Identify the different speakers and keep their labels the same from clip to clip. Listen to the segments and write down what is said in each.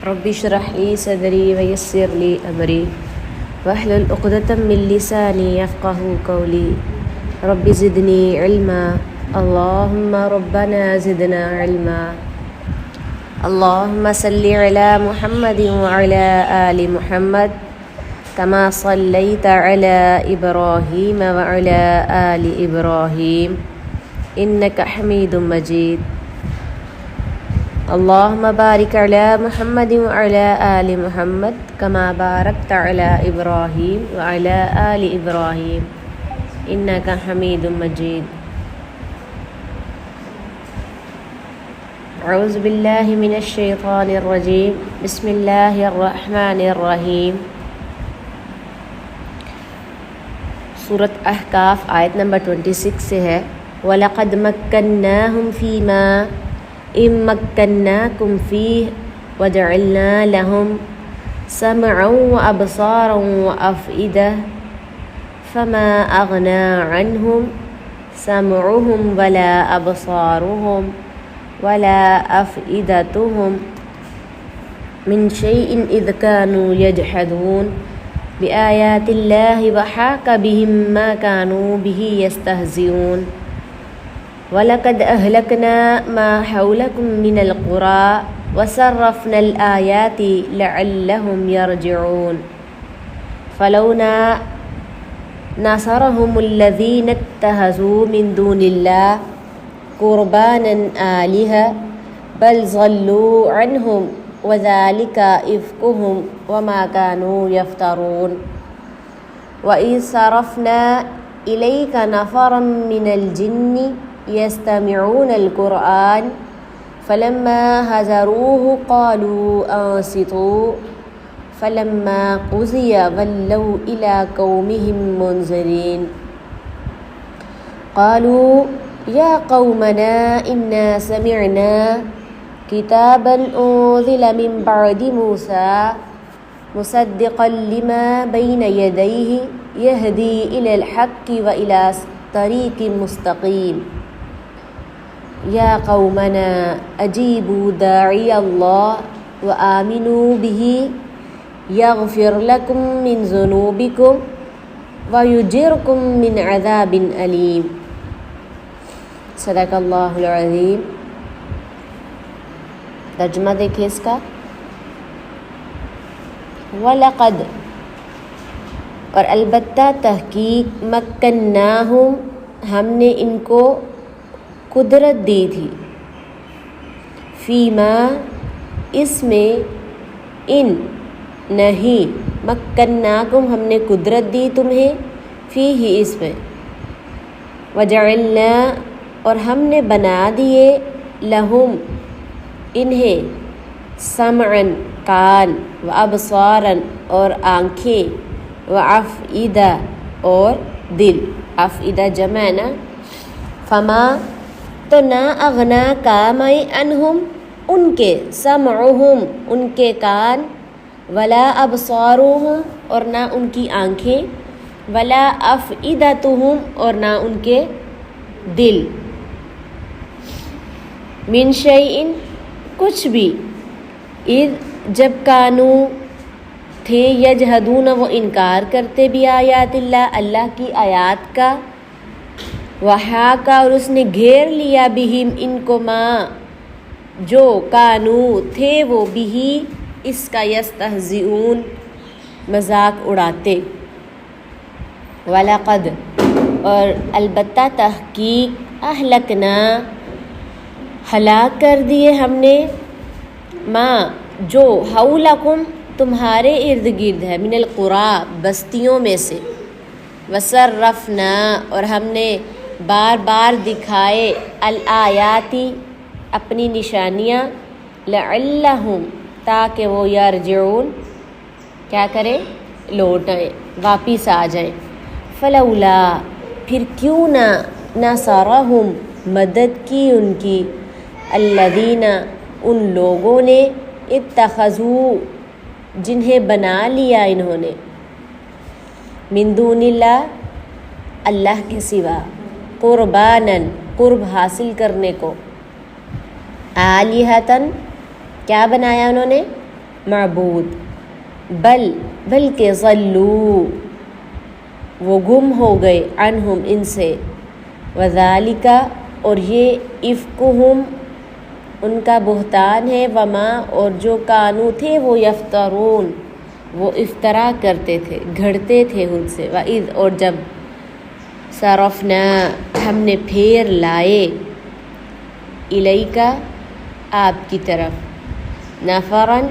Speaker 1: رب اشرح لي صدري ويسر لي أمري واحلل عقدة من لساني يفقهوا قولي رب زدني علما اللهم ربنا زدنا علما اللهم صل على محمد وعلى آل محمد كما صليت على إبراهيم وعلى آل إبراهيم إنك حميد مجيد اللهم بارك على محمد وعلى آل محمد كما باركت على إبراهيم وعلى آل إبراهيم إنك حميد مجيد أعوذ بالله من الشيطان الرجيم بسم الله الرحمن الرحيم سورة احقاف آیت نمبر 26 سے ہے وَلَقَدْ مَكَّنَّاهُمْ فِي مَا إِن مَّكَّنَّاكُمْ فِيهِ وَجَعَلْنَا لَهُمْ سَمْعًا وَأَبْصَارًا وَأَفْئِدَةً فَمَا أَغْنَى عَنْهُمْ سَمْعُهُمْ وَلَا أَبْصَارُهُمْ وَلَا أَفْئِدَتُهُمْ مِنْ شَيْءٍ إِذْ كَانُوا يَجْحَدُونَ بِآيَاتِ اللَّهِ وَحَاقَ بِهِمْ مَا كَانُوا بِهِ يَسْتَهْزِئُونَ وَلَقَدْ أَهْلَكْنَا مَا حَوْلَكُمْ مِنَ الْقُرَىٰ وَصَرَّفْنَا الْآيَاتِ لَعَلَّهُمْ يَرْجِعُونَ فَلَوْلَا نَصَرَهُمُ الَّذِينَ اتَّخَذُوا مِن دُونِ اللَّهِ قُرْبَانًا آلِهَةً بَلْ ضَلُّوا عَنْهُمْ وَذَلِكَ إِفْكُهُمْ وَمَا كَانُوا يَفْتَرُونَ وَإِذْ صَرَفْنَا إِلَيْكَ نَفَرًا مِنَ الْجِنِّ يَسْتَمِعُونَ الْقُرْآنَ فَلَمَّا حَضَرُوهُ قَالُوا أَنصِتُوا فَلَمَّا قُضِيَ وَلَّوْا إِلَىٰ قَوْمِهِمْ مُنذِرِينَ قَالُوا يَا قَوْمَنَا إِنَّا سَمِعْنَا كِتَابًا أُنزِلَ مِن بَعْدِ مُوسَىٰ مُصَدِّقًا لِّمَا بَيْنَ يَدَيْهِ يَهْدِي إِلَى الْحَقِّ وَإِلَىٰ طَرِيقٍ مُّسْتَقِيمٍ يَا قَوْمَنَا أَجِيبُوا دَاعِيَ اللَّهِ وَآمِنُوا بِهِ يَغْفِرْ لَكُم مِّن ذُنُوبِكُمْ وَيُجِرْكُم مِّنْ عَذَابٍ أَلِيمٍ صدق اللہ العظیم۔ ترجمہ دیکھیں اس کا وَلَقَدْ اور البتہ تحقیق مکناہم ہم نے ان کو قدرت دی تھی فیما اس میں ان نہیں مکناکم ہم نے قدرت دی تمہیں فیہ اس میں وجعلنا اور ہم نے بنا دیے لہم انہیں سمعن کان وابصارن اور آنکھیں وافئدہ اور دل افئدہ جمع نا فما تو نہ اغنا کام عنہم ان کے سمعہم ان کے کان ولا ابصارہم اور نہ ان کی آنکھیں ولا افئدتہم اور نہ ان کے دل من شیئن کچھ بھی اذ جب کانو تھے یجہدون وہ انکار کرتے بھی آیات اللہ اللہ کی آیات کا وحاکا اور اس نے گھیر لیا بہم ان کو ماں جو کانو تھے وہ بھی اس کا یستہزئون مذاق اڑاتے وَلَقَدْ اور البتہ تحقیق اہلکنا ہلاک کر دیے ہم نے ماں جو حولکم تمہارے ارد گرد ہے من القریٰ بستیوں میں سے وصرفنا اور ہم نے بار بار دکھائے الآیاتی اپنی نشانیاں لعلہم تاکہ وہ یرجعون کیا کریں لوٹ آئیں واپس آ جائیں فلولا پھر کیوں نہ نصرہم مدد کی ان کی الذین ان لوگوں نے اتخذوا جنہیں بنا لیا انہوں نے من دون اللہ اللہ کے سوا قربانن قرب حاصل کرنے کو آلیہتن کیا بنایا انہوں نے معبود، بلکہ ضلوا وہ گم ہو گئے، عنہم ان سے، وذالک اور یہ افکہم ان کا بہتان ہے، وما اور جو کانو تھے وہ یفترون وہ افطرا کرتے تھے، گھڑتے تھے ان سے، وَإِذْ اور جب صرفنا ہم نے پھیر لائے، الیکا آپ کی طرف، نفرن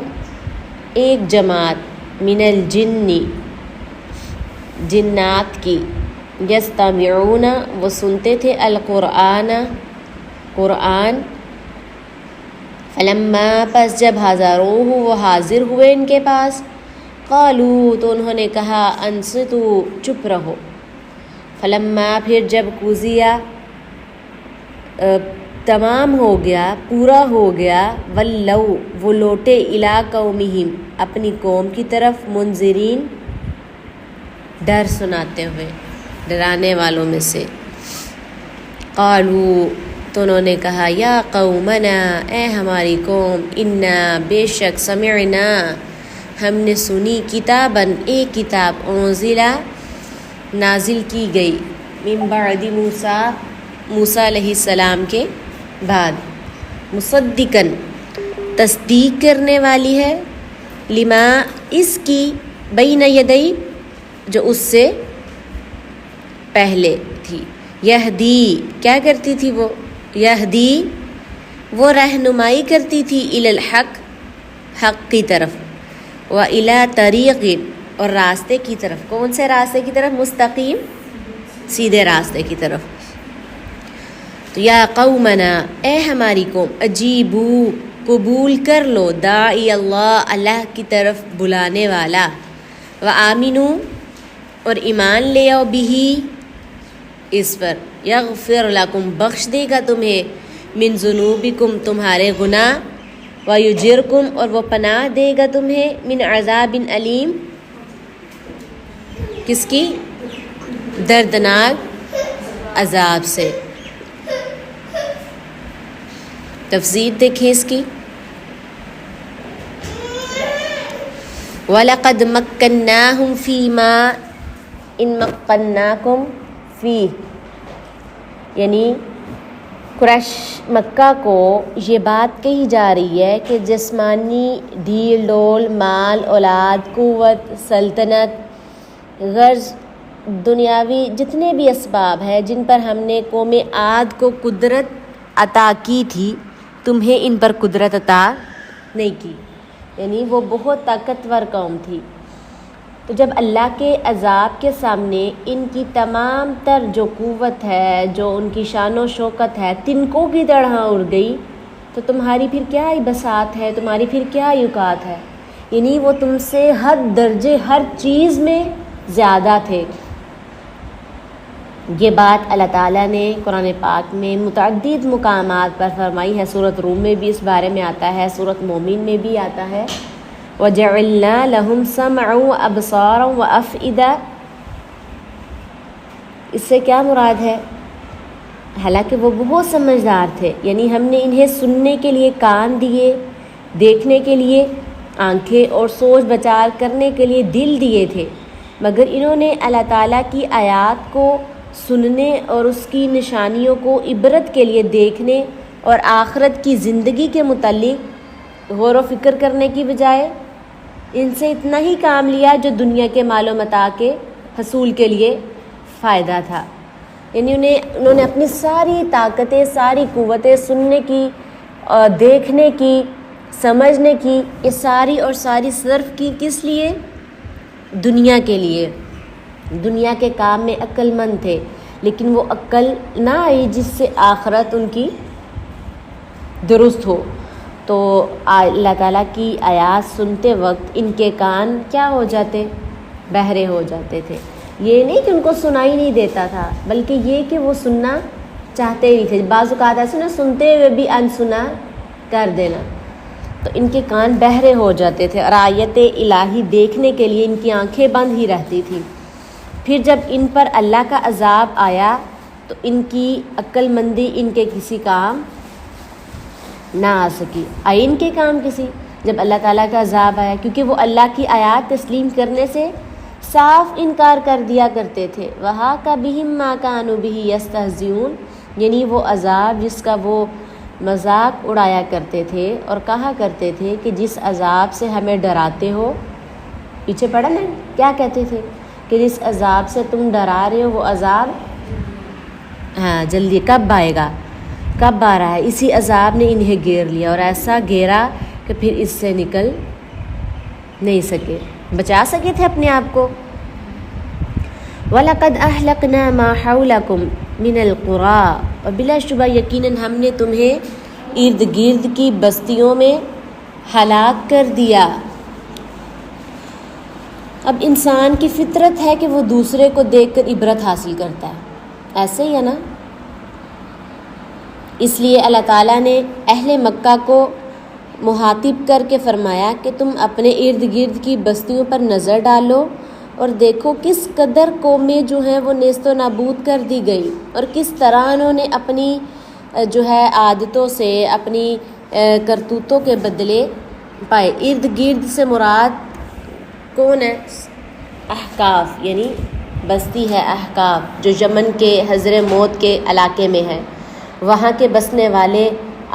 Speaker 1: ایک جماعت، من الجن جنات کی، یستمعون وہ سنتے تھے، القرآن قرآن، فلما پس جب حضروہ وہ حاضر ہوئے ان کے پاس، قالو تو انہوں نے کہا، انصتو چپ رہو، فلما پھر جب قضیا تمام ہو گیا، پورا ہو گیا، ولو وہ لوٹے، الی قومہم اپنی قوم کی طرف، منذرین ڈر سناتے ہوئے، ڈرانے والوں میں سے، قالو تو انہوں نے کہا، یا قومنا اے ہماری قوم، انا بے شک، سمعنا ہم نے سنی، کتاباً ایک کتاب، انزلہ نازل کی گئی، من بعد موسیٰ علیہ السلام کے بعد، مصدقاً تصدیق کرنے والی ہے، لما اس کی، بین یدی جو اس سے پہلے تھی، یہدی کیا کرتی تھی وہ، یہدی وہ رہنمائی کرتی تھی، الی الحق حق کی طرف، و الی طریق اور راستے کی طرف، کون سے راستے کی طرف، مستقیم سیدھے راستے کی طرف، تو یا قومنا اے ہماری قوم، اجیبو قبول کر لو، داعی اللہ اللہ کی طرف بلانے والا، و آمنو اور ایمان لے آؤ، بھی اس پر، یغفر لکم بخش دے گا تمہیں، من ذنوبکم تمہارے گناہ، ویجرکم اور وہ پناہ دے گا تمہیں، من عذاب علیم کس کی، دردناک عذاب سے۔ تفسیر دیکھیں اس کی، وَلَقَدْ مَكَّنَّاهُمْ فِي مَا إِن مَكَّنَّاكُمْ فِيهِ، یعنی قریش مکہ کو یہ بات کہی جا رہی ہے کہ جسمانی ڈھیل ڈول، مال اولاد، قوت، سلطنت، غرض دنیاوی جتنے بھی اسباب ہیں جن پر ہم نے قوم عاد کو قدرت عطا کی تھی، تمہیں ان پر قدرت عطا نہیں کی، یعنی وہ بہت طاقتور قوم تھی۔ تو جب اللہ کے عذاب کے سامنے ان کی تمام تر جو قوت ہے، جو ان کی شان و شوکت ہے، تنکوں کی طرح اڑ گئی، تو تمہاری پھر کیا ہی بساط ہے، تمہاری پھر کیا ہی اوقات ہے، یعنی وہ تم سے ہر درجے ہر چیز میں زیادہ تھے۔ یہ بات اللہ تعالیٰ نے قرآن پاک میں متعدد مقامات پر فرمائی ہے، سورۃ روم میں بھی اس بارے میں آتا ہے، سورۃ مومن میں بھی آتا ہے، وَجَعَلْنَا لَهُمْ سَمْعًا وَأَبْصَارًا وَأَفْئِدَةً، اس سے کیا مراد ہے، حالانکہ وہ بہت سمجھدار تھے، یعنی ہم نے انہیں سننے کے لیے کان دیے، دیکھنے کے لیے آنکھیں، اور سوچ بچار کرنے کے لیے دل دیے تھے، مگر انہوں نے اللہ تعالیٰ کی آیات کو سننے اور اس کی نشانیوں کو عبرت کے لیے دیکھنے اور آخرت کی زندگی کے متعلق غور و فکر کرنے کی بجائے ان سے اتنا ہی کام لیا جو دنیا کے مال و متاع کے حصول کے لیے فائدہ تھا، یعنی انہوں نے اپنی ساری طاقتیں، ساری قوتیں، سننے کی، دیکھنے کی، سمجھنے کی، یہ ساری اور ساری صرف کی کس لیے، دنیا کے لیے، دنیا کے کام میں عقل مند تھے، لیکن وہ عقل نہ آئی جس سے آخرت ان کی درست ہو، تو اللہ تعالیٰ کی آیات سنتے وقت ان کے کان کیا ہو جاتے، بہرے ہو جاتے تھے۔ یہ نہیں کہ ان کو سنائی نہیں دیتا تھا، بلکہ یہ کہ وہ سننا چاہتے نہیں تھے، بعض اوقات ایسے نا سنتے ہوئے بھی انسنا کر دینا، تو ان کے کان بہرے ہو جاتے تھے، اور آیت الہی دیکھنے کے لیے ان کی آنکھیں بند ہی رہتی تھیں۔ پھر جب ان پر اللہ کا عذاب آیا تو ان کی عقل مندی ان کے کسی کام نہ آ سکی، آئی ان کے کام کسی، جب اللہ تعالیٰ کا عذاب آیا، کیونکہ وہ اللہ کی آیات تسلیم کرنے سے صاف انکار کر دیا کرتے تھے۔ وَحَاقَ بِهِم مَّا كَانُوا بِهِ يَسْتَهْزِئُونَ، یعنی وہ عذاب جس کا وہ مذاق اڑایا کرتے تھے اور کہا کرتے تھے کہ جس عذاب سے ہمیں ڈراتے ہو، پیچھے پڑھا نا کیا کہتے تھے کہ جس عذاب سے تم ڈرا رہے ہو وہ عذاب جلدی کب آئے گا، کب آ رہا ہے۔ اسی عذاب نے انہیں گھیر لیا اور ایسا گھیرا کہ پھر اس سے نکل نہیں سکے، بچا سکے تھے اپنے آپ کو۔ وَلَقَدْ أَهْلَقْنَا مَا حَوْلَكُمْ مِنَ الْقُرَىٰ، اور بلا شبہ یقیناً ہم نے تمہیں ارد گرد کی بستیوں میں ہلاک کر دیا۔ اب انسان کی فطرت ہے کہ وہ دوسرے کو دیکھ کر عبرت حاصل کرتا ہے، ایسے ہی ہے نا۔ اس لیے اللہ تعالیٰ نے اہل مکہ کو مخاطب کر کے فرمایا کہ تم اپنے ارد گرد کی بستیوں پر نظر ڈالو اور دیکھو کس قدر قومیں جو ہیں وہ نیست و نابود کر دی گئی، اور کس طرح انہوں نے اپنی جو ہے عادتوں سے، اپنی کرتوتوں کے بدلے پائے۔ ارد گرد سے مراد کون ہے؟ احقاف، یعنی بستی ہے احقاف جو یمن کے حضر موت کے علاقے میں ہے۔ وہاں کے بسنے والے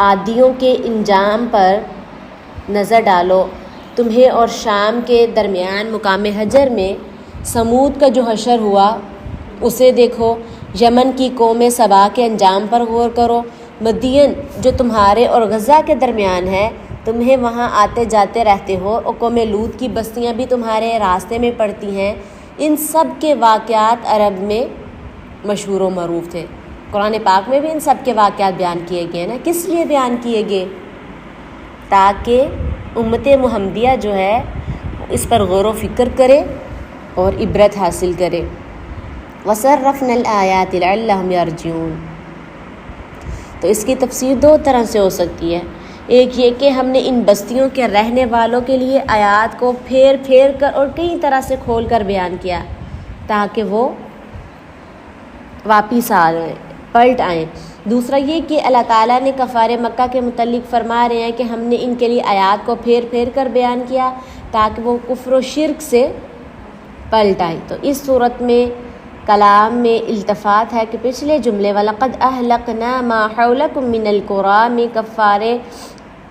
Speaker 1: عادیوں کے انجام پر نظر ڈالو۔ تمہیں اور شام کے درمیان مقام حجر میں سمود کا جو حشر ہوا اسے دیکھو۔ یمن کی قوم سبا کے انجام پر غور کرو۔ مدین جو تمہارے اور غزہ کے درمیان ہے، تمہیں وہاں آتے جاتے رہتے ہو، اور قوم لوط کی بستیاں بھی تمہارے راستے میں پڑتی ہیں۔ ان سب کے واقعات عرب میں مشہور و معروف تھے۔ قرآن پاک میں بھی ان سب کے واقعات بیان کیے گئے نا۔ کس لیے بیان کیے گئے؟ تاکہ امت محمدیہ جو ہے اس پر غور و فکر کرے اور عبرت حاصل کرے۔ وَصَرَّفْنَا الْآيَاتِ لَعَلَّهُمْ يَرْجِعُونَ، تو اس کی تفسیر دو طرح سے ہو سکتی ہے۔ ایک یہ کہ ہم نے ان بستیوں کے رہنے والوں کے لیے آیات کو پھیر پھیر کر اور کئی طرح سے کھول کر بیان کیا تاکہ وہ واپس آ جائیں، پلٹ آئیں۔ دوسرا یہ کہ اللہ تعالیٰ نے کفار مکہ کے متعلق فرما رہے ہیں کہ ہم نے ان کے لیے آیات کو پھیر پھیر کر بیان کیا تاکہ وہ کفر و شرک سے پلٹ آئیں۔ تو اس صورت میں کلام میں التفات ہے کہ پچھلے جملے وَلَقَدْ أَهْلَقْنَا مَا حَوْلَكُمْ مِنَ الْقُرَىٰ میں کفار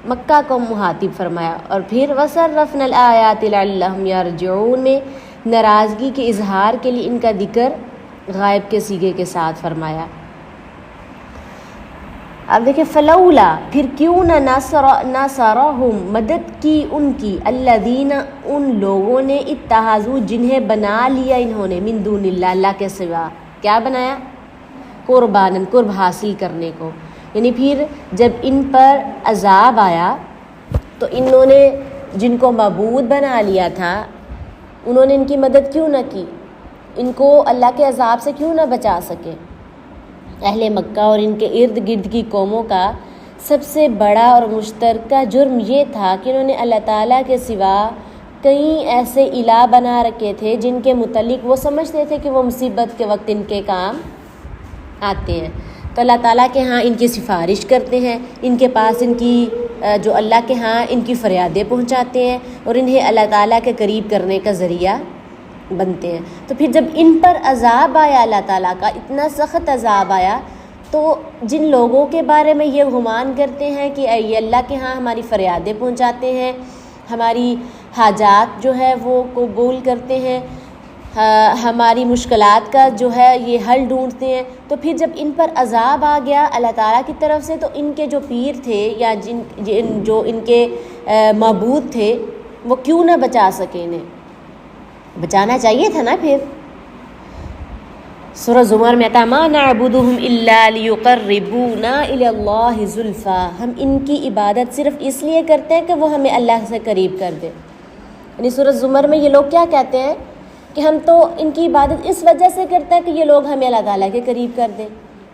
Speaker 1: مکہ کو مخاطب فرمایا، اور پھر وَصَرَّفْنَا الْآيَاتِ لَعَلَّهُمْ يَرْجِعُونَ میں ناراضگی کے اظہار کے لیے ان کا ذکر غائب کے صیغے کے ساتھ فرمایا۔ اب دیکھیں فلولا، پھر کیوں نہ نصرہم، مدد کی ان کی، الذین، ان لوگوں نے، اتخذوا، جنہیں بنا لیا انہوں نے، من دون اللہ، اللہ کے سوا، کیا بنایا؟ قرباناً، قرب حاصل کرنے کو۔ یعنی پھر جب ان پر عذاب آیا تو انہوں نے جن کو معبود بنا لیا تھا انہوں نے ان کی مدد کیوں نہ کی، ان کو اللہ کے عذاب سے کیوں نہ بچا سکے۔ اہل مکہ اور ان کے ارد گرد کی قوموں کا سب سے بڑا اور مشترکہ جرم یہ تھا کہ انہوں نے اللہ تعالیٰ کے سوا کئی ایسے الہ بنا رکھے تھے جن کے متعلق وہ سمجھتے تھے کہ وہ مصیبت کے وقت ان کے کام آتے ہیں۔ تو اللہ تعالیٰ کے ہاں ان کی سفارش کرتے ہیں، ان کے پاس ان کی جو اللہ کے ہاں ان کی فریادیں پہنچاتے ہیں اور انہیں اللہ تعالیٰ کے قریب کرنے کا ذریعہ بنتے ہیں۔ تو پھر جب ان پر عذاب آیا، اللہ تعالیٰ کا اتنا سخت عذاب آیا، تو جن لوگوں کے بارے میں یہ گمان کرتے ہیں کہ یہ اللہ کے ہاں ہماری فریادیں پہنچاتے ہیں، ہماری حاجات جو ہے وہ قبول کرتے ہیں، ہماری مشکلات کا جو ہے یہ حل ڈھونڈتے ہیں، تو پھر جب ان پر عذاب آ گیا اللہ تعالیٰ کی طرف سے، تو ان کے جو پیر تھے یا جو ان کے معبود تھے وہ کیوں نہ بچا سکے، انہیں بچانا چاہیے تھا نا۔ پھر سورہ زمر میں آتا ما نعبدهم الا ليقربونا الى الله زلفى، ہم ان کی عبادت صرف اس لیے کرتے ہیں کہ وہ ہمیں اللہ سے قریب کر دے۔ یعنی سورہ زمر میں یہ لوگ کیا کہتے ہیں کہ ہم تو ان کی عبادت اس وجہ سے کرتے ہیں کہ یہ لوگ ہمیں اللہ تعالیٰ کے قریب کر دیں۔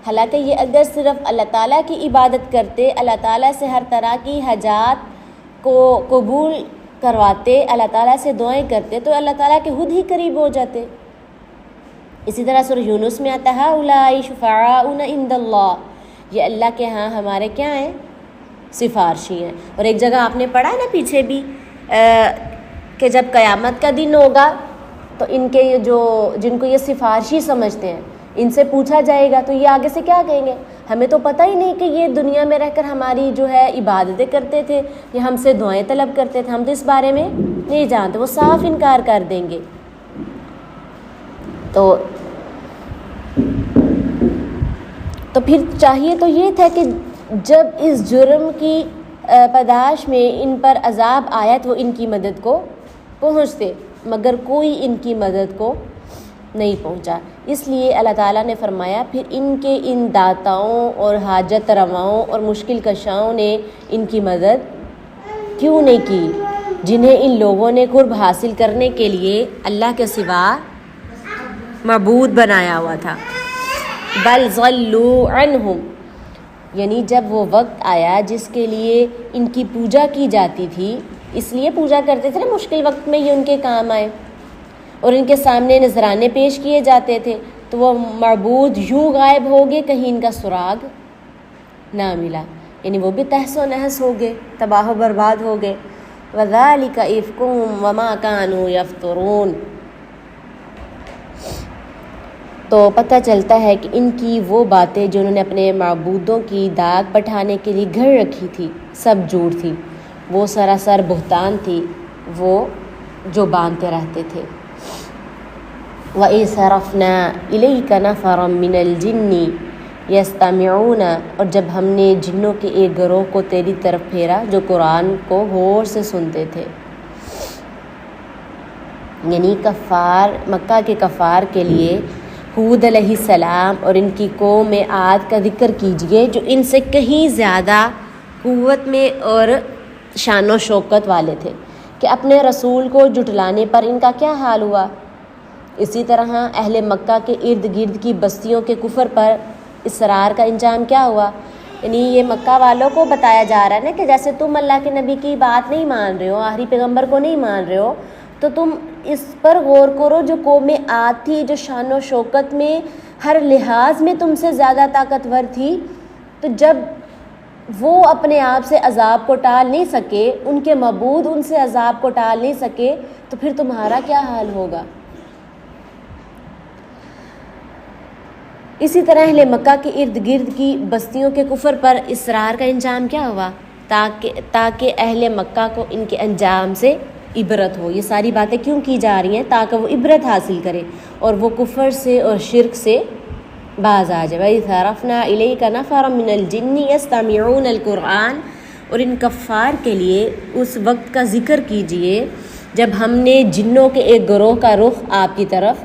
Speaker 1: حالانکہ یہ اگر صرف اللہ تعالیٰ کی عبادت کرتے، اللہ تعالیٰ سے ہر طرح کی حاجات کو قبول کرواتے، اللہ تعالیٰ سے دعائیں کرتے، تو اللہ تعالیٰ کے خود ہی قریب ہو جاتے۔ اسی طرح سورہ یونس میں آتا ہے اولئک شفعاؤنا عند اللہ، یہ اللہ کے ہاں ہمارے کیا ہیں؟ سفارشی ہیں۔ اور ایک جگہ آپ نے پڑھا ہے نا پیچھے بھی کہ جب قیامت کا دن ہوگا تو ان کے یہ جو جن کو یہ سفارشی سمجھتے ہیں ان سے پوچھا جائے گا تو یہ آگے سے کیا کہیں گے؟ ہمیں تو پتہ ہی نہیں کہ یہ دنیا میں رہ کر ہماری جو ہے عبادتیں کرتے تھے یا ہم سے دعائیں طلب کرتے تھے، ہم تو اس بارے میں نہیں جانتے۔ وہ صاف انکار کر دیں گے۔ تو پھر چاہیے تو یہ تھا کہ جب اس جرم کی پاداش میں ان پر عذاب آیا تو ان کی مدد کو پہنچتے، مگر کوئی ان کی مدد کو نہیں پہنچا۔ اس لیے اللہ تعالیٰ نے فرمایا پھر ان کے ان داتاؤں اور حاجت رواؤں اور مشکل کشاؤں نے ان کی مدد کیوں نہیں کی جنہیں ان لوگوں نے قرب حاصل کرنے کے لیے اللہ کے سوا معبود بنایا ہوا تھا۔ بل ضلوا عنہم، یعنی جب وہ وقت آیا جس کے لیے ان کی پوجا کی جاتی تھی، اس لیے پوجا کرتے تھے نا مشکل وقت میں یہ ان کے کام آئے، اور ان کے سامنے نذرانے پیش کیے جاتے تھے، تو وہ معبود یوں غائب ہو گئے کہیں ان کا سراغ نہ ملا، یعنی وہ بھی تہس و نہس ہو گئے، تباہ و برباد ہو گئے۔ وَذَلِكَ إِفْكُهُمْ وَمَا كَانُوا يَفْتَرُونَ۔ تو پتہ چلتا ہے کہ ان کی وہ باتیں جو انہوں نے اپنے معبودوں کی داغ بٹھانے کے لیے گھڑ رکھی تھی سب جھوٹ تھی، وہ سراسر بہتان تھی، وہ جو باندھتے رہتے تھے۔ وَإِذْ صَرَفْنَا إِلَيْكَ نَفَرًا مِنَ الْجِنِّ يَسْتَمِعُونَ، اور جب ہم نے جنوں کے ایک گروہ کو تیری طرف پھیرا جو قرآن کو غور سے سنتے تھے، یعنی مکہ کے کفار کے لیے ہود علیہ السلام اور ان کی قوم عاد کا ذکر کیجئے جو ان سے کہیں زیادہ قوت میں اور شان و شوکت والے تھے، کہ اپنے رسول کو جھٹلانے پر ان کا کیا حال ہوا۔ اسی طرح اہل مکہ کے ارد گرد کی بستیوں کے کفر پر اصرار کا انجام کیا ہوا، یعنی یہ مکہ والوں کو بتایا جا رہا ہے نا کہ جیسے تم اللہ کے نبی کی بات نہیں مان رہے ہو، آخری پیغمبر کو نہیں مان رہے ہو، تو تم اس پر غور کرو جو قوم عاد تھی، جو شان و شوکت میں ہر لحاظ میں تم سے زیادہ طاقتور تھی، تو جب وہ اپنے آپ سے عذاب کو ٹال نہیں سکے، ان کے معبود ان سے عذاب کو ٹال نہیں سکے، تو پھر تمہارا کیا حال ہوگا۔ اسی طرح اہل مکہ کے ارد گرد کی بستیوں کے کفر پر اصرار کا انجام کیا ہوا، تاکہ اہل مکہ کو ان کے انجام سے عبرت ہو۔ یہ ساری باتیں کیوں کی جا رہی ہیں؟ تاکہ وہ عبرت حاصل کرے اور وہ کفر سے اور شرک سے باز آ جائے۔ وَإِذْ صَرَفْنَا إِلَيْكَ نَفَرًا مِنَ الْجِنِّ يَسْتَمِعُونَ الْقُرْآنَ، اور ان کفار کے لیے اس وقت کا ذکر کیجئے جب ہم نے جنوں کے ایک گروہ کا رخ آپ کی طرف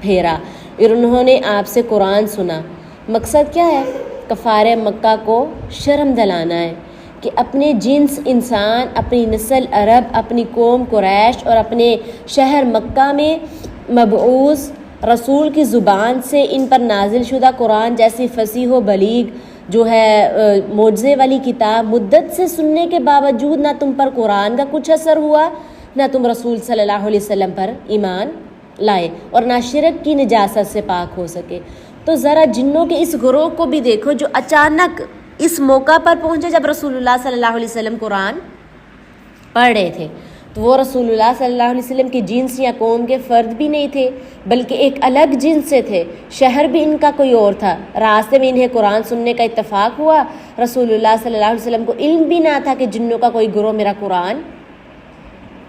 Speaker 1: پھیرا اور انہوں نے آپ سے قرآن سنا۔ مقصد کیا ہے؟ کفار مکہ کو شرم دلانا ہے کہ اپنے جنس انسان، اپنی نسل عرب، اپنی قوم قریش اور اپنے شہر مکہ میں مبعوث رسول کی زبان سے ان پر نازل شدہ قرآن جیسی فصیح و بلیغ جو ہے معجزے والی کتاب مدت سے سننے کے باوجود نہ تم پر قرآن کا کچھ اثر ہوا، نہ تم رسول صلی اللہ علیہ وسلم پر ایمان لائے اور نہ شرک کی نجاست سے پاک ہو سکے۔ تو ذرا جنوں کے اس گروہ کو بھی دیکھو جو اچانک اس موقع پر پہنچے جب رسول اللہ صلی اللہ علیہ وسلم قرآن پڑھ رہے تھے، تو وہ رسول اللہ صلی اللہ علیہ وسلم کی جنس یا قوم کے فرد بھی نہیں تھے، بلکہ ایک الگ جنس سے تھے، شہر بھی ان کا کوئی اور تھا، راستے میں انہیں قرآن سننے کا اتفاق ہوا، رسول اللہ صلی اللہ علیہ وسلم کو علم بھی نہ تھا کہ جنوں کا کوئی گروہ میرا قرآن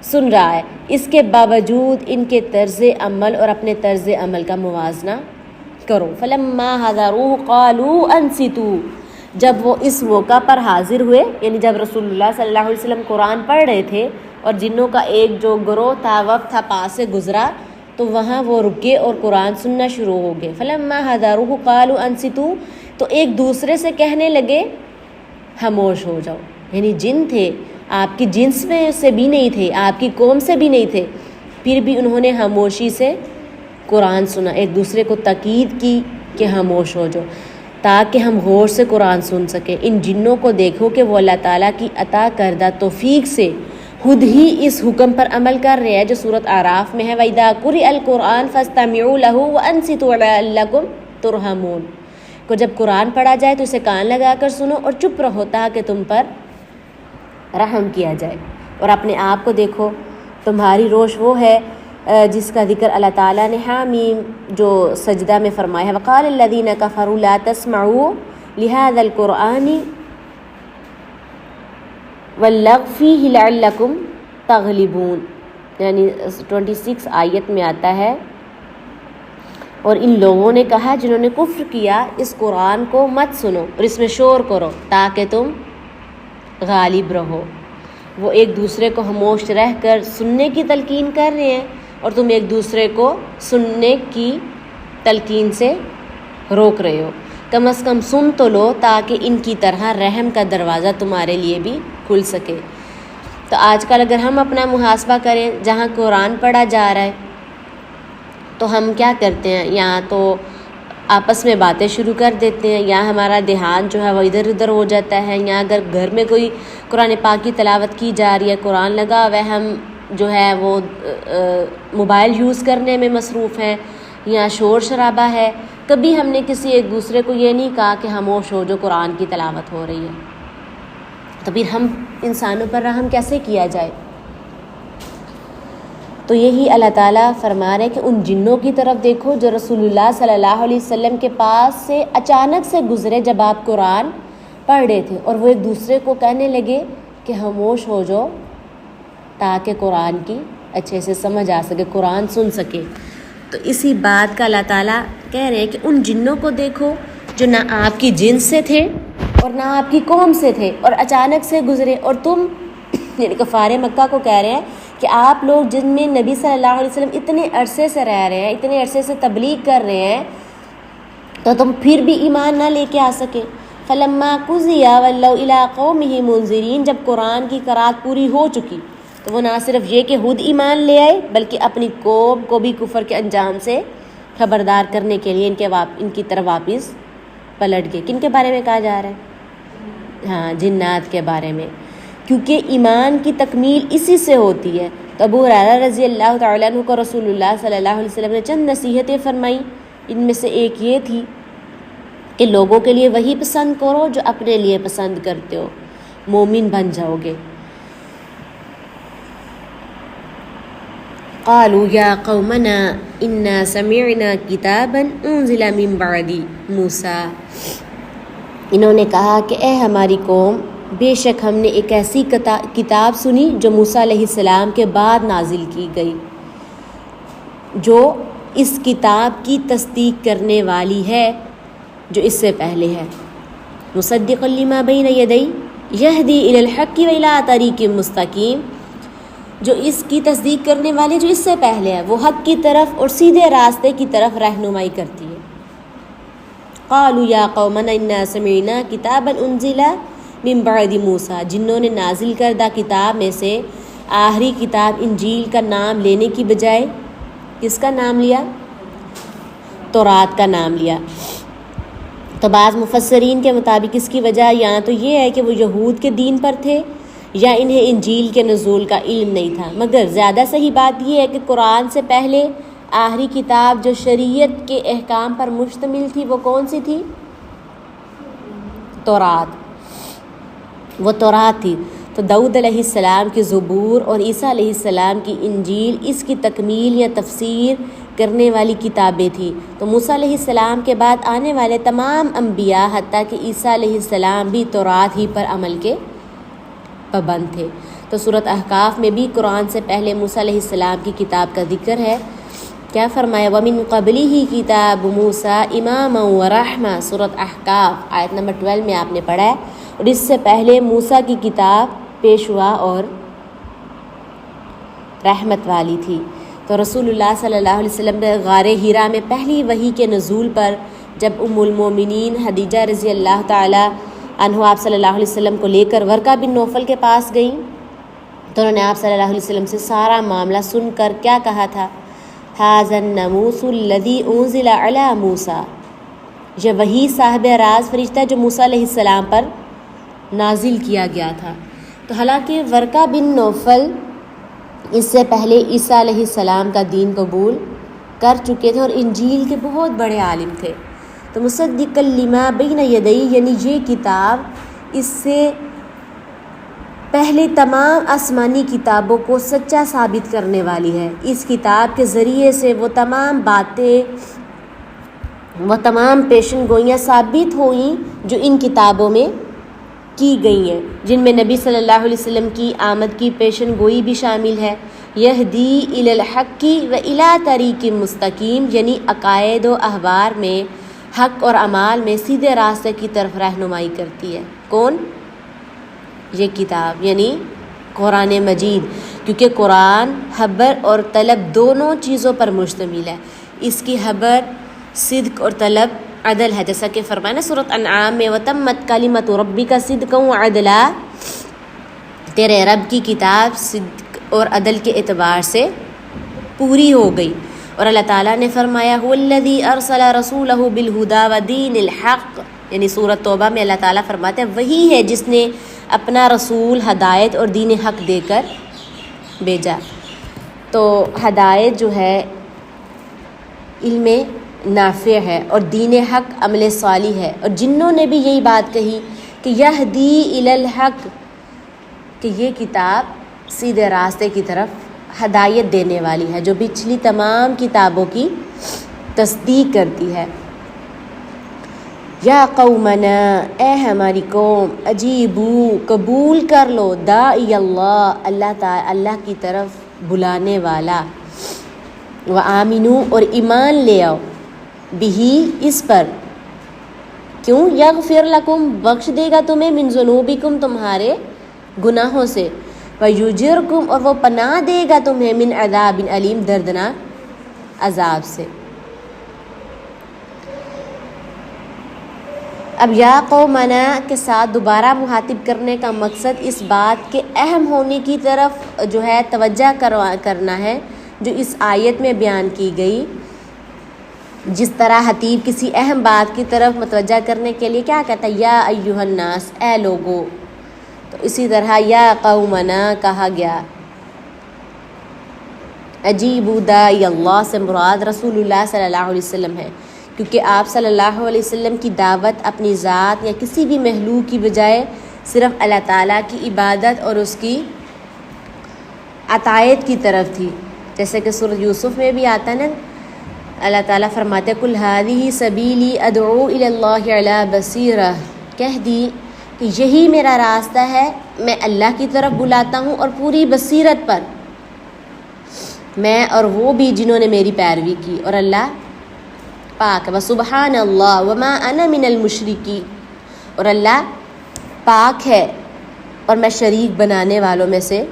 Speaker 1: سن رہا ہے۔ اس کے باوجود ان کے طرز عمل اور اپنے طرز عمل کا موازنہ کرو۔ فلما حضروه قالوا انصتوا، جب وہ اس موقع پر حاضر ہوئے، یعنی جب رسول اللہ صلی اللہ علیہ وسلم قرآن پڑھ رہے تھے اور جنوں کا ایک جو گروہ تھا وقت تھا پاس سے گزرا، تو وہاں وہ رکے اور قرآن سننا شروع ہو گئے۔ فلما حضروه قالوا انصتوا، تو ایک دوسرے سے کہنے لگے خاموش ہو جاؤ، یعنی جن تھے آپ کی جنس میں سے بھی نہیں تھے، آپ کی قوم سے بھی نہیں تھے، پھر بھی انہوں نے خاموشی سے قرآن سنا، ایک دوسرے کو تاکید کی کہ خاموش ہو جاؤ تاکہ ہم غور سے قرآن سن سکیں۔ ان جنوں کو دیکھو کہ وہ اللہ تعالیٰ کی عطا کردہ توفیق سے خود ہی اس حکم پر عمل کر رہے ہیں جو سورۃ اعراف میں ہے، وَإِذَا قُرِئَ الْقُرْآنُ فَاسْتَمِعُوا لَهُ وَأَنصِتُوا لَعَلَّكُمْ تُرْحَمُونَ، کو جب قرآن پڑھا جائے تو اسے کان لگا کر سنو اور چپ رہو تاکہ تم پر رحم کیا جائے. اور اپنے آپ کو دیکھو، تمہاری روش وہ ہے جس کا ذکر اللہ تعالیٰ نے حامیم جو سجدہ میں فرمایا ہے، وقال الذین کفروا لا تسمعوا لهذا القرآن واللغوا فیہ لعلکم تغلبون، یعنی 26 آیت میں آتا ہے، اور ان لوگوں نے کہا جنہوں نے کفر کیا اس قرآن کو مت سنو اور اس میں شور کرو تاکہ تم غالب رہو. وہ ایک دوسرے کو خاموش رہ کر سننے کی تلقین کر رہے ہیں اور تم ایک دوسرے کو سننے کی تلقین سے روک رہے ہو. کم از کم سن تو لو تاکہ ان کی طرح رحم کا دروازہ تمہارے لیے بھی کھل سکے. تو آج کل اگر ہم اپنا محاسبہ کریں، جہاں قرآن پڑھا جا رہا ہے تو ہم کیا کرتے ہیں، یہاں تو آپس میں باتیں شروع کر دیتے ہیں، یا ہمارا دھیان جو ہے وہ ادھر ادھر ہو جاتا ہے، یا اگر گھر میں کوئی قرآن پاک کی تلاوت کی جا رہی ہے، قرآن لگا ہوا ہے، ہم جو ہے وہ موبائل یوز کرنے میں مصروف ہیں یا شور شرابہ ہے. کبھی ہم نے کسی ایک دوسرے کو یہ نہیں کہا کہ خاموش ہو جو قرآن کی تلاوت ہو رہی ہے. تو پھر ہم انسانوں پر رحم کیسے کیا جائے؟ تو یہی اللہ تعالیٰ فرما رہے ہیں کہ ان جنوں کی طرف دیکھو جو رسول اللہ صلی اللہ علیہ وسلم کے پاس سے اچانک سے گزرے جب آپ قرآن پڑھ رہے تھے، اور وہ ایک دوسرے کو کہنے لگے کہ خاموش ہو جاؤ تاکہ قرآن کی اچھے سے سمجھ آ سکے، قرآن سن سکے. تو اسی بات کا اللہ تعالیٰ کہہ رہے ہیں کہ ان جنوں کو دیکھو جو نہ آپ کی جنس سے تھے اور نہ آپ کی قوم سے تھے اور اچانک سے گزرے، اور تم یعنی کفار مکہ کو کہہ رہے ہیں کہ آپ لوگ جن میں نبی صلی اللہ علیہ وسلم اتنے عرصے سے رہ رہے ہیں، اتنے عرصے سے تبلیغ کر رہے ہیں، تو تم پھر بھی ایمان نہ لے کے آ سکے. فلما قضی ولوا الی قومہ منذرین، جب قرآن کی قرات پوری ہو چکی تو وہ نہ صرف یہ کہ خود ایمان لے آئے بلکہ اپنی قوم کو بھی کفر کے انجام سے خبردار کرنے کے لیے ان کی طرف واپس پلٹ گئے. کن کے بارے میں کہا جا رہا ہے؟ ہاں، جنات کے بارے میں، کیونکہ ایمان کی تکمیل اسی سے ہوتی ہے. تو ابو ہریرہ رضی اللہ تعالیٰ عنہ کو رسول اللہ صلی اللہ علیہ وسلم نے چند نصیحتیں فرمائیں. ان میں سے ایک یہ تھی کہ لوگوں کے لیے وہی پسند کرو جو اپنے لیے پسند کرتے ہو، مومن بن جاؤ گے. قالوا یا قومنا انا سمعنا کتابا انزل من بعد موسیٰ، انہوں نے کہا کہ اے ہماری قوم، بے شک ہم نے ایک ایسی کتاب سنی جو موسیٰ علیہ السلام کے بعد نازل کی گئی، جو اس کتاب کی تصدیق کرنے والی ہے جو اس سے پہلے ہے. مصدقا لما بین یدی یہدی الی الحق و الی طریق مستقیم، جو اس کی تصدیق کرنے والے جو اس سے پہلے ہے وہ حق کی طرف اور سیدھے راستے کی طرف رہنمائی کرتی ہے. قالوا یا قومنا انا سمعنا کتابا انزل من بعد موسیٰ، جنہوں نے نازل کردہ کتاب میں سے آخری کتاب انجیل کا نام لینے کی بجائے کس کا نام لیا؟ تورات کا نام لیا. تو بعض مفسرین کے مطابق اس کی وجہ یہاں تو یہ ہے کہ وہ یہود کے دین پر تھے یا انہیں انجیل کے نزول کا علم نہیں تھا، مگر زیادہ صحیح بات یہ ہے کہ قرآن سے پہلے آخری کتاب جو شریعت کے احکام پر مشتمل تھی وہ کون سی تھی؟ تورات. وہ تورات تھی. تو داؤد علیہ السلام کی زبور اور عیسیٰ علیہ السلام کی انجیل اس کی تکمیل یا تفسیر کرنے والی کتابیں تھیں. تو موسیٰ علیہ السلام کے بعد آنے والے تمام انبیاء حتیٰ کہ عیسیٰ علیہ السلام بھی تورات ہی پر عمل کے پابند تھے. تو سورۃ احقاف میں بھی قرآن سے پہلے موسیٰ علیہ السلام کی کتاب کا ذکر ہے. کیا فرمایا؟ وَمِن قَبْلِهِ كِتَابُ مُوسَىٰ إِمَامًا وَرَحْمَةً، سورۃ احقاف آیت نمبر 12 میں آپ نے پڑھا ہے. اور اس سے پہلے موسیٰ کی کتاب پیشوا اور رحمت والی تھی. تو رسول اللہ صلی اللہ علیہ وسلم نے غار حرا میں پہلی وحی کے نزول پر جب ام المومنین خدیجہ رضی اللہ تعالی عنہ آپ صلی اللہ علیہ وسلم کو لے کر ورقہ بن نوفل کے پاس گئیں تو انہوں نے آپ صلی اللہ علیہ وسلم سے سارا معاملہ سن کر کیا کہا تھا؟ ھذا الناموس الذی انزل علی موسیٰ، یہ وہی صاحب راز فرشتہ جو موسیٰ علیہ السلام پر نازل کیا گیا تھا. تو حالانکہ ورقہ بن نوفل اس سے پہلے عیسیٰ علیہ السلام کا دین قبول کر چکے تھے اور انجیل کے بہت بڑے عالم تھے. تو مصدق لما بین یدی یعنی یہ کتاب اس سے پہلے تمام آسمانی کتابوں کو سچا ثابت کرنے والی ہے. اس کتاب کے ذریعے سے وہ تمام باتیں وہ تمام پیشن گوئیاں ثابت ہوئیں جو ان کتابوں میں کی گئی ہیں، جن میں نبی صلی اللہ علیہ وسلم کی آمد کی پیشن گوئی بھی شامل ہے. یہدی الی الحق و الی طریق مستقیم یعنی عقائد و احوار میں حق اور اعمال میں سیدھے راستے کی طرف رہنمائی کرتی ہے. کون؟ یہ کتاب یعنی قرآن مجید، کیونکہ قرآن خبر اور طلب دونوں چیزوں پر مشتمل ہے. اس کی خبر صدق اور طلب عدل ہے، جیسا کہ فرمایا نا سورۃ انعام میں وتمت کلمۃ ربک صدقا وعدلا، تیرے رب کی کتاب صدق اور عدل کے اعتبار سے پوری ہو گئی. اور اللہ تعالیٰ نے فرمایا هو الذی ارسل رسولہ بالہدی ودین الحق، یعنی سورۃ توبہ میں اللہ تعالیٰ فرماتے ہیں وہی ہے جس نے اپنا رسول ہدایت اور دین حق دے کر بھیجا. تو ہدایت جو ہے علم نافع ہے اور دین حق عمل صالح ہے. اور جنوں نے بھی یہی بات کہی کہ یہدی الی الحق، کہ یہ کتاب سیدھے راستے کی طرف ہدایت دینے والی ہے، جو پچھلی تمام کتابوں کی تصدیق کرتی ہے. یا قومنا، اے ہماری قوم، اجیبو، قبول کر لو، داعی اللہ اللہ کی طرف بلانے والا، وآمنو اور ایمان لے آؤ، بہی اس پر، کیوں؟ یغفر لکم بخش دے گا تمہیں، من ذنوبکم تمہارے گناہوں سے، ویجرکم اور وہ پناہ دے گا تمہیں، من عذاب علیم دردناک عذاب سے. اب یا قومنا کے ساتھ دوبارہ مخاطب کرنے کا مقصد اس بات کے اہم ہونے کی طرف جو ہے توجہ کرنا ہے جو اس آیت میں بیان کی گئی. جس طرح خطیب کسی اہم بات کی طرف متوجہ کرنے کے لیے کیا کہتا ہے؟ یا ایھا الناس، اے لوگو. تو اسی طرح یا قومنا کہا گیا. اجیبوا داعی اللہ سے مراد رسول اللہ صلی اللہ علیہ وسلم ہے، کیونکہ آپ صلی اللہ علیہ وسلم کی دعوت اپنی ذات یا کسی بھی مخلوق کی بجائے صرف اللہ تعالیٰ کی عبادت اور اس کی اطاعت کی طرف تھی. جیسے کہ سورۃ یوسف میں بھی آتا ہے نا، اللہ تعالیٰ فرماتے کل ھذہ سبیلی ادعو الی اللہ علی بصیرہ، کہہ دی کہ یہی میرا راستہ ہے، میں اللہ کی طرف بلاتا ہوں اور پوری بصیرت پر، میں اور وہ بھی جنہوں نے میری پیروی کی. اور اللہ پاک ہے، وسبحان اللہ وما انا من المشرکین، اور اللہ پاک ہے اور میں شریک بنانے والوں میں سے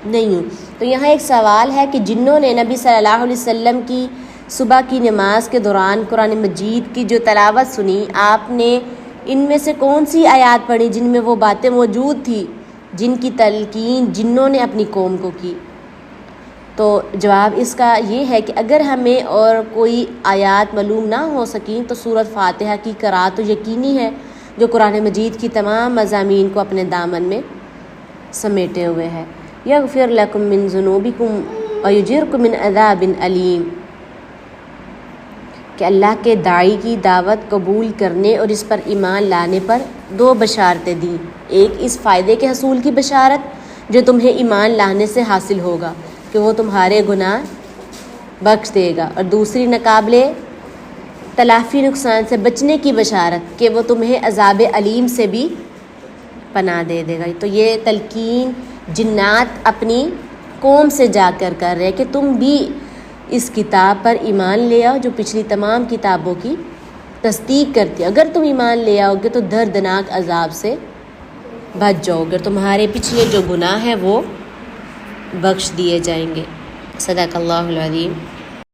Speaker 1: نہیں ہوں. تو یہاں ایک سوال ہے کہ جنہوں نے نبی صلی اللہ علیہ وسلم کی صبح کی نماز کے دوران قرآن مجید کی جو تلاوت سنی، آپ نے ان میں سے کون سی آیات پڑھی جن میں وہ باتیں موجود تھی جن کی تلقین جنوں نے اپنی قوم کو کی؟ تو جواب اس کا یہ ہے کہ اگر ہمیں اور کوئی آیات معلوم نہ ہو سکیں تو سورۃ فاتحہ کی قرأت تو یقینی ہے، جو قرآن مجید کی تمام مضامین کو اپنے دامن میں سمیٹے ہوئے ہے. یغفر لکم من ذنوبکم ویجرکم من عذاب علیم، کہ اللہ کے داعی کی دعوت قبول کرنے اور اس پر ایمان لانے پر دو بشارتیں دیں. ایک اس فائدے کے حصول کی بشارت جو تمہیں ایمان لانے سے حاصل ہوگا کہ وہ تمہارے گناہ بخش دے گا، اور دوسری ناقابل تلافی نقصان سے بچنے کی بشارت کہ وہ تمہیں عذاب علیم سے بھی پناہ دے گا. تو یہ تلقین جنات اپنی قوم سے جا کر رہے ہیں کہ تم بھی اس کتاب پر ایمان لے آؤ جو پچھلی تمام کتابوں کی تصدیق کرتی ہے. اگر تم ایمان لے آؤ گے تو دردناک عذاب سے بچ جاؤ گے، تمہارے پچھلے جو گناہ ہیں وہ بخش دیے جائیں گے. صدق اللہ العظیم.